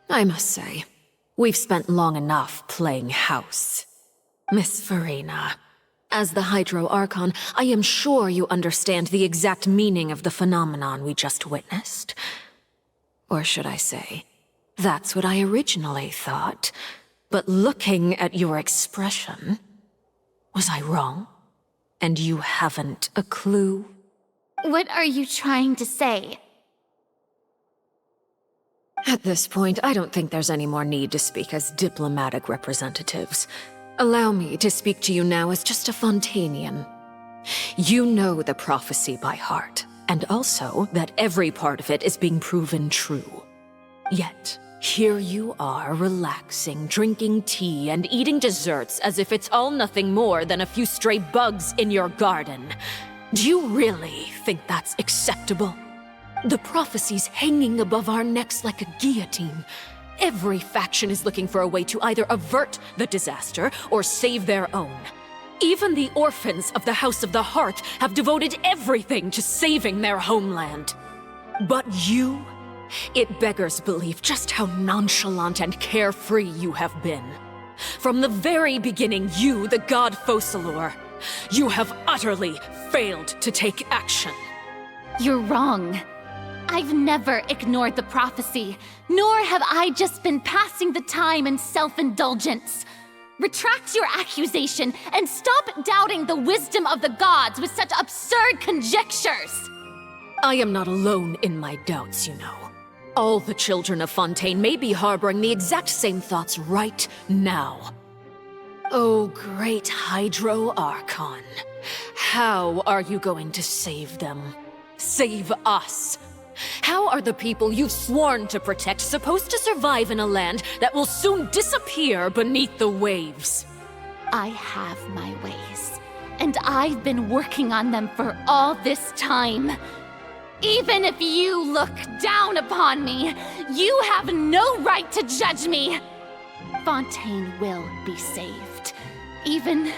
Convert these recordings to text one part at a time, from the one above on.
I must say, we've spent long enough playing house. Miss Furina, as the Hydro Archon, I am sure you understand the exact meaning of the phenomenon we just witnessed. Or should I say, that's what I originally thought. But looking at your expression, was I wrong? And you haven't a clue? What are you trying to say? At this point, I don't think there's any more need to speak as diplomatic representatives. Allow me to speak to you now as just a Fontanian. You know the prophecy by heart, and also that every part of it is being proven true. Yet, here you are relaxing, drinking tea, and eating desserts as if it's all nothing more than a few stray bugs in your garden. Do you really think that's acceptable? The prophecy's hanging above our necks like a guillotine. Every faction is looking for a way to either avert the disaster or save their own. Even the orphans of the House of the Hearth have devoted everything to saving their homeland. But you? It beggars belief just how nonchalant and carefree you have been. From the very beginning, you, the god Focalor, you have utterly failed to take action. You're wrong. I've never ignored the prophecy, nor have I just been passing the time in self-indulgence. Retract your accusation and stop doubting the wisdom of the gods with such absurd conjectures! I am not alone in my doubts, you know. All the children of Fontaine may be harboring the exact same thoughts right now. Oh, great Hydro Archon. How are you going to save them? Save us? How are the people you've sworn to protect supposed to survive in a land that will soon disappear beneath the waves? I have my ways, and I've been working on them for all this time. Even if you look down upon me, you have no right to judge me. Fontaine will be saved. Even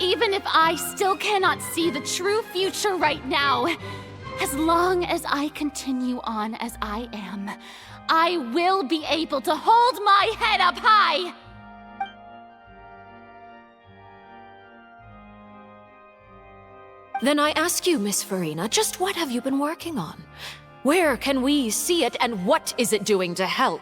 if I still cannot see the true future right now, as long as I continue on as I am, I will be able to hold my head up high! Then I ask you, Miss Furina, just what have you been working on? Where can we see it, and what is it doing to help?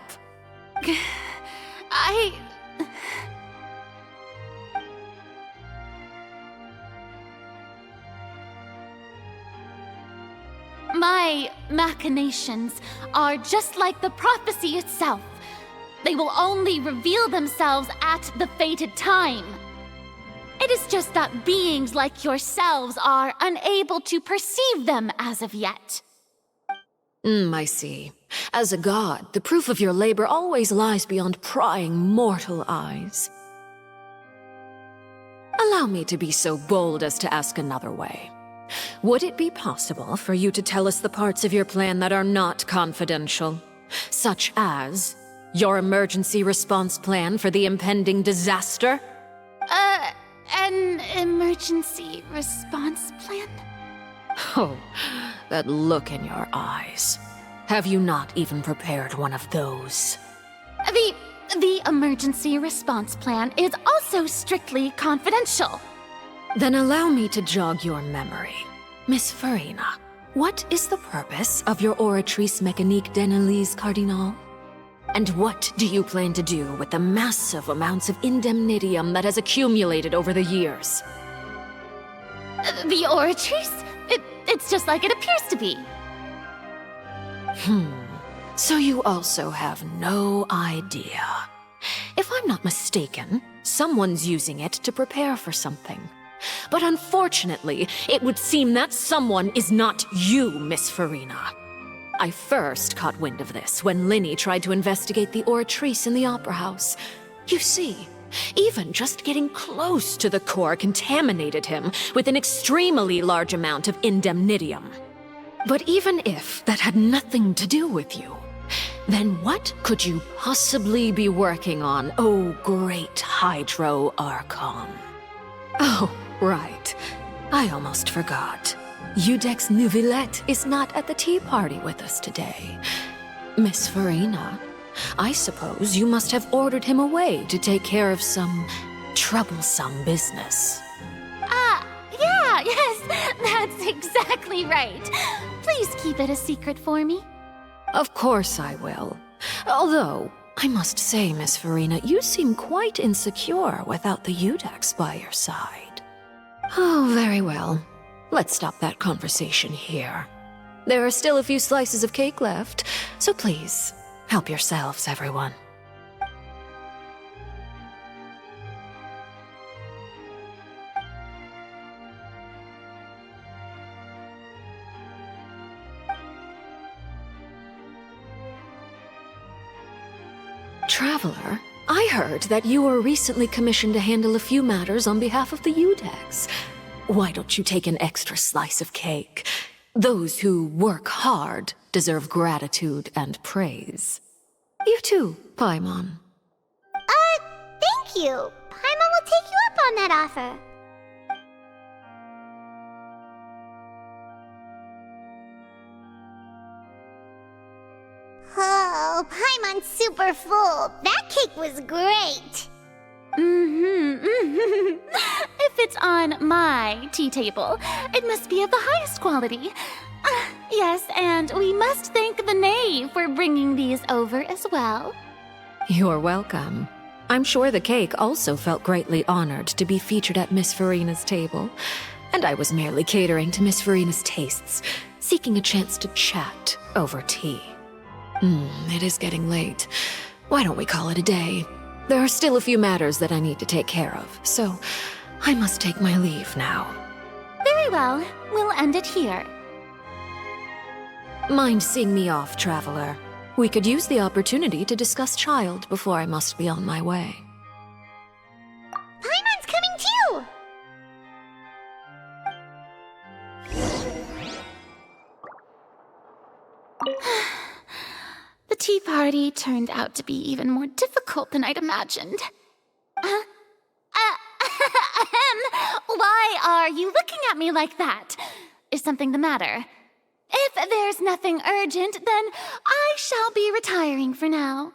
My machinations are just like the prophecy itself. They will only reveal themselves at the fated time. It is just that beings like yourselves are unable to perceive them as of yet. I see. As a god, the proof of your labor always lies beyond prying mortal eyes. Allow me to be so bold as to ask another way. Would it be possible for you to tell us the parts of your plan that are not confidential? Such as your emergency response plan for the impending disaster? An emergency response plan? Oh, that look in your eyes. Have you not even prepared one of those? The emergency response plan is also strictly confidential. Then allow me to jog your memory. Miss Furina, what is the purpose of your Oratrice Mécanique d'Analyse Cardinal? And what do you plan to do with the massive amounts of indemnitium that has accumulated over the years? The Oratrice? It's just like it appears to be. So you also have no idea. If I'm not mistaken, someone's using it to prepare for something. But unfortunately, it would seem that someone is not you, Miss Furina. I first caught wind of this when Linny tried to investigate the Oratrice in the Opera House. You see, even just getting close to the core contaminated him with an extremely large amount of indemnitium. But even if that had nothing to do with you, then what could you possibly be working on, oh great Hydro Archon? Oh, right. I almost forgot. Udex Neuvillette is not at the tea party with us today. Miss Furina, I suppose you must have ordered him away to take care of some troublesome business. Yeah, yes, that's exactly right. Please keep it a secret for me. Of course I will. Although, I must say, Miss Furina, you seem quite insecure without the Udex by your side. Oh, very well. Let's stop that conversation here. There are still a few slices of cake left, so please, help yourselves, everyone. Traveler, I heard that you were recently commissioned to handle a few matters on behalf of the Udex. Why don't you take an extra slice of cake? Those who work hard deserve gratitude and praise. You too, Paimon. Thank you. Paimon will take you up on that offer. Oh, Paimon's super full. That cake was great. If it's on my tea table, it must be of the highest quality. Yes, and we must thank the knave for bringing these over as well. You're welcome. I'm sure the cake also felt greatly honored to be featured at Miss Furina's table. And I was merely catering to Miss Furina's tastes, seeking a chance to chat over tea. It is getting late. Why don't we call it a day? There are still a few matters that I need to take care of, so I must take my leave now. Very well, we'll end it here. Mind seeing me off, Traveler? We could use the opportunity to discuss Child before I must be on my way. Paimon's coming too! The tea party turned out to be even more difficult than I'd imagined. Why are you looking at me like that? Is something the matter? If there's nothing urgent, then I shall be retiring for now.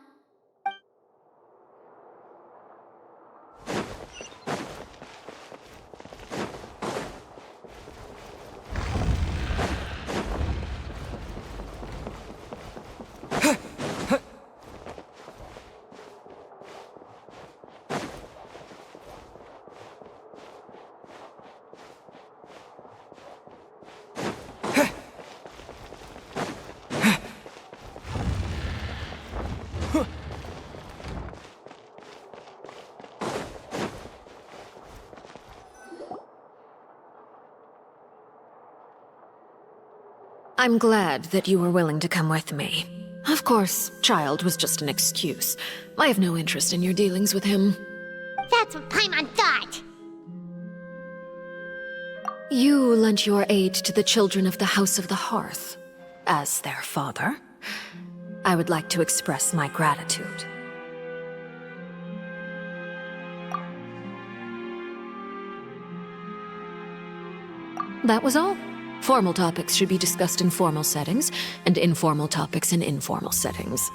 I'm glad that you were willing to come with me. Of course, Child was just an excuse. I have no interest in your dealings with him. That's what Paimon thought. You lent your aid to the children of the House of the Hearth. As their father, I would like to express my gratitude. That was all. Formal topics should be discussed in formal settings, and informal topics in informal settings.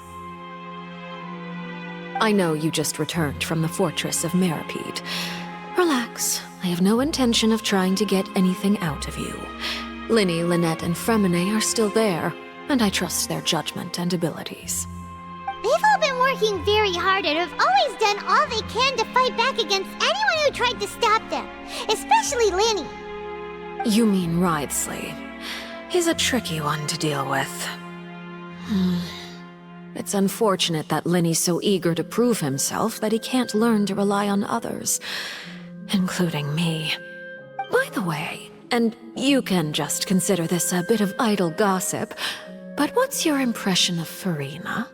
I know you just returned from the fortress of Meripede. Relax. I have no intention of trying to get anything out of you. Linny, Lynette, and Fremine are still there, and I trust their judgment and abilities. They've all been working very hard and have always done all they can to fight back against anyone who tried to stop them, especially Linny. You mean Wriothesley. He's a tricky one to deal with. It's unfortunate that Linny's so eager to prove himself that he can't learn to rely on others, including me. By the way, and you can just consider this a bit of idle gossip, but what's your impression of Furina?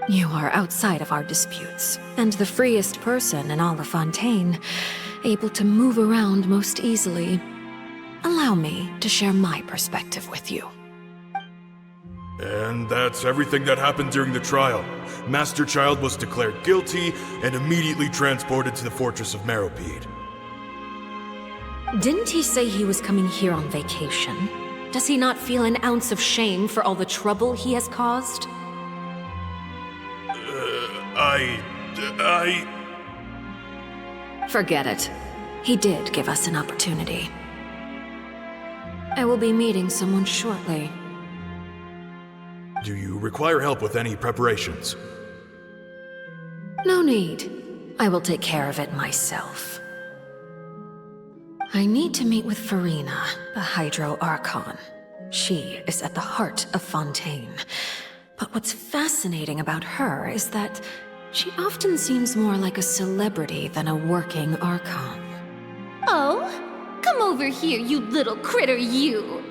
You are outside of our disputes, and the freest person in all of Fontaine, able to move around most easily. Allow me to share my perspective with you. And that's everything that happened during the trial. Master Child was declared guilty and immediately transported to the Fortress of Meripede. Didn't he say he was coming here on vacation? Does he not feel an ounce of shame for all the trouble he has caused? Forget it. He did give us an opportunity. I will be meeting someone shortly. Do you require help with any preparations? No need. I will take care of it myself. I need to meet with Furina, the Hydro Archon. She is at the heart of Fontaine. But what's fascinating about her is that she often seems more like a celebrity than a working Archon. Oh? Come over here, you little critter, you!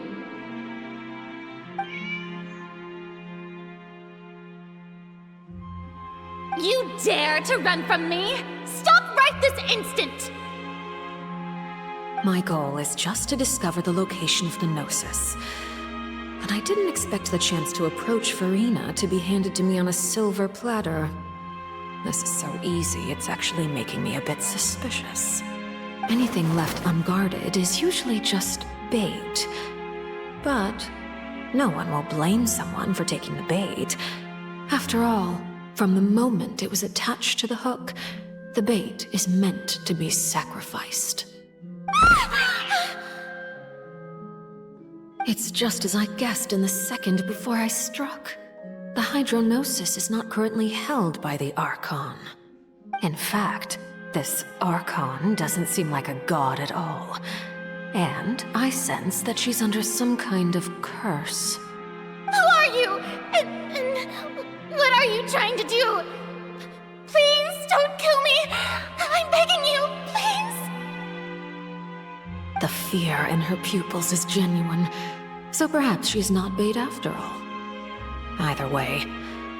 You dare to run from me? Stop right this instant! My goal is just to discover the location of the Gnosis. But I didn't expect the chance to approach Furina to be handed to me on a silver platter. This is so easy, it's actually making me a bit suspicious. Anything left unguarded is usually just bait. But no one will blame someone for taking the bait. After all, from the moment it was attached to the hook, the bait is meant to be sacrificed. It's just as I guessed in the second before I struck. The Hydronosis is not currently held by the Archon. In fact, this Archon doesn't seem like a god at all. And I sense that she's under some kind of curse. Who are you? And what are you trying to do? Please don't kill me! I'm begging you, please! The fear in her pupils is genuine, so perhaps she's not bait after all. Either way,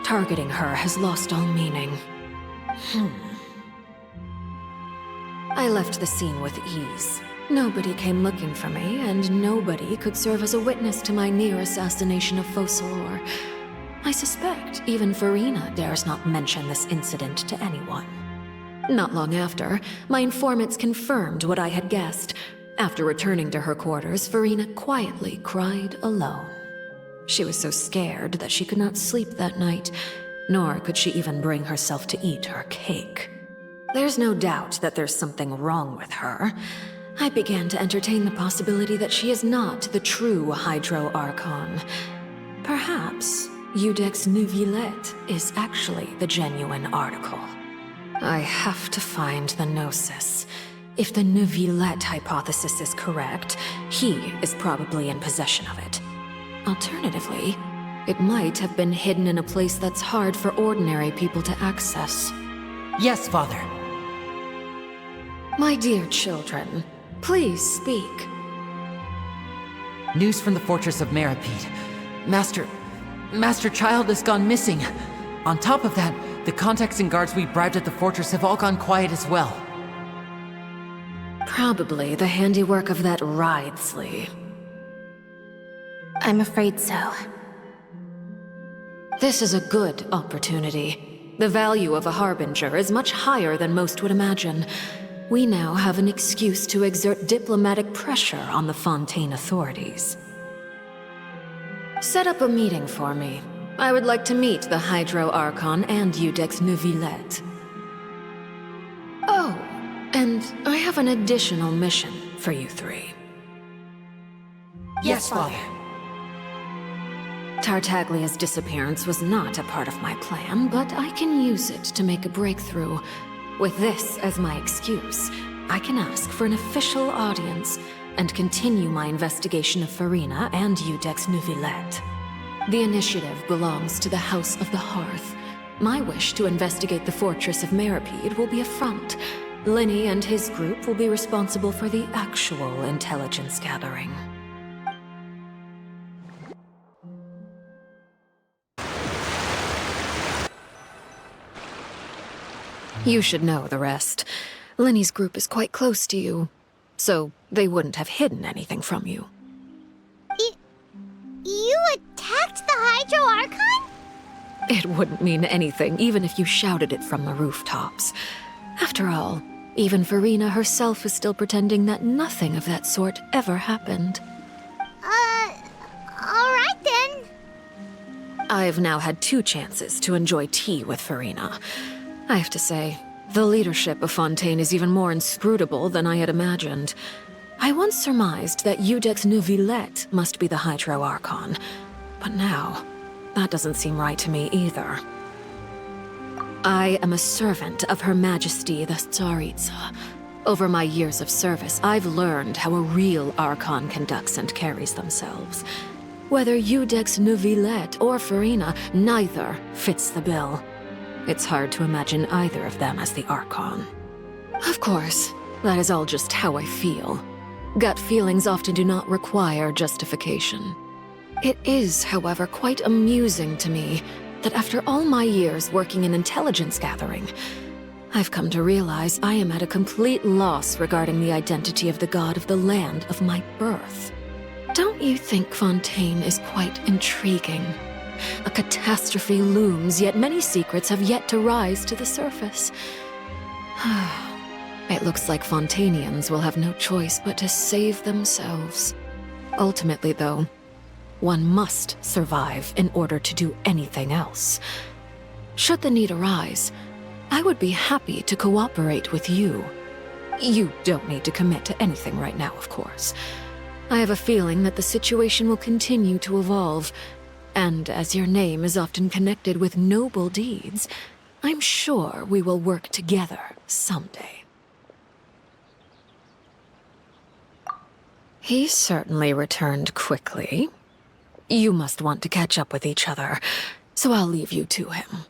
targeting her has lost all meaning. I left the scene with ease. Nobody came looking for me, and nobody could serve as a witness to my near assassination of Focalor. I suspect even Furina dares not mention this incident to anyone. Not long after, my informants confirmed what I had guessed. After returning to her quarters, Furina quietly cried alone. She was so scared that she could not sleep that night, nor could she even bring herself to eat her cake. There's no doubt that there's something wrong with her. I began to entertain the possibility that she is not the true Hydro Archon. Perhaps Iudex Neuvillette is actually the genuine article. I have to find the Gnosis. If the Neuvillette hypothesis is correct, he is probably in possession of it. Alternatively, it might have been hidden in a place that's hard for ordinary people to access. Yes, Father. My dear children, please speak. News from the fortress of Meripede. Master Child has gone missing. On top of that, the contacts and guards we bribed at the fortress have all gone quiet as well. Probably the handiwork of that Ridesley. I'm afraid so. This is a good opportunity. The value of a Harbinger is much higher than most would imagine. We now have an excuse to exert diplomatic pressure on the Fontaine authorities. Set up a meeting for me. I would like to meet the Hydro Archon and Iudex Neuvillette. Oh, and I have an additional mission for you three. Yes, Father. Tartaglia's disappearance was not a part of my plan, but I can use it to make a breakthrough. With this as my excuse, I can ask for an official audience and continue my investigation of Furina and Iudex Neuvillette. The initiative belongs to the House of the Hearth. My wish to investigate the fortress of Meripede will be a front. Linny and his group will be responsible for the actual intelligence gathering. You should know the rest. Linny's group is quite close to you, so they wouldn't have hidden anything from you. You attacked the Hydro Archon? It wouldn't mean anything, even if you shouted it from the rooftops. After all, Even Furina herself is still pretending that nothing of that sort ever happened. Alright then. I've now had 2 chances to enjoy tea with Furina. I have to say, the leadership of Fontaine is even more inscrutable than I had imagined. I once surmised that Iudex Neuvillette must be the Hydro Archon, but now, that doesn't seem right to me either. I am a servant of Her Majesty the Tsaritsa. Over my years of service, I've learned how a real Archon conducts and carries themselves. Whether Iudex Neuvillette or Furina, neither fits the bill. It's hard to imagine either of them as the Archon. Of course, that is all just how I feel. Gut feelings often do not require justification. It is, however, quite amusing to me that after all my years working in intelligence gathering, I've come to realize I am at a complete loss regarding the identity of the god of the land of my birth. Don't you think Fontaine is quite intriguing? A catastrophe looms, yet many secrets have yet to rise to the surface. It looks like Fontainians will have no choice but to save themselves. Ultimately, though, one must survive in order to do anything else. Should the need arise, I would be happy to cooperate with you. You don't need to commit to anything right now, of course. I have a feeling that the situation will continue to evolve, and as your name is often connected with noble deeds, I'm sure we will work together someday. He certainly returned quickly. You must want to catch up with each other, so I'll leave you to him.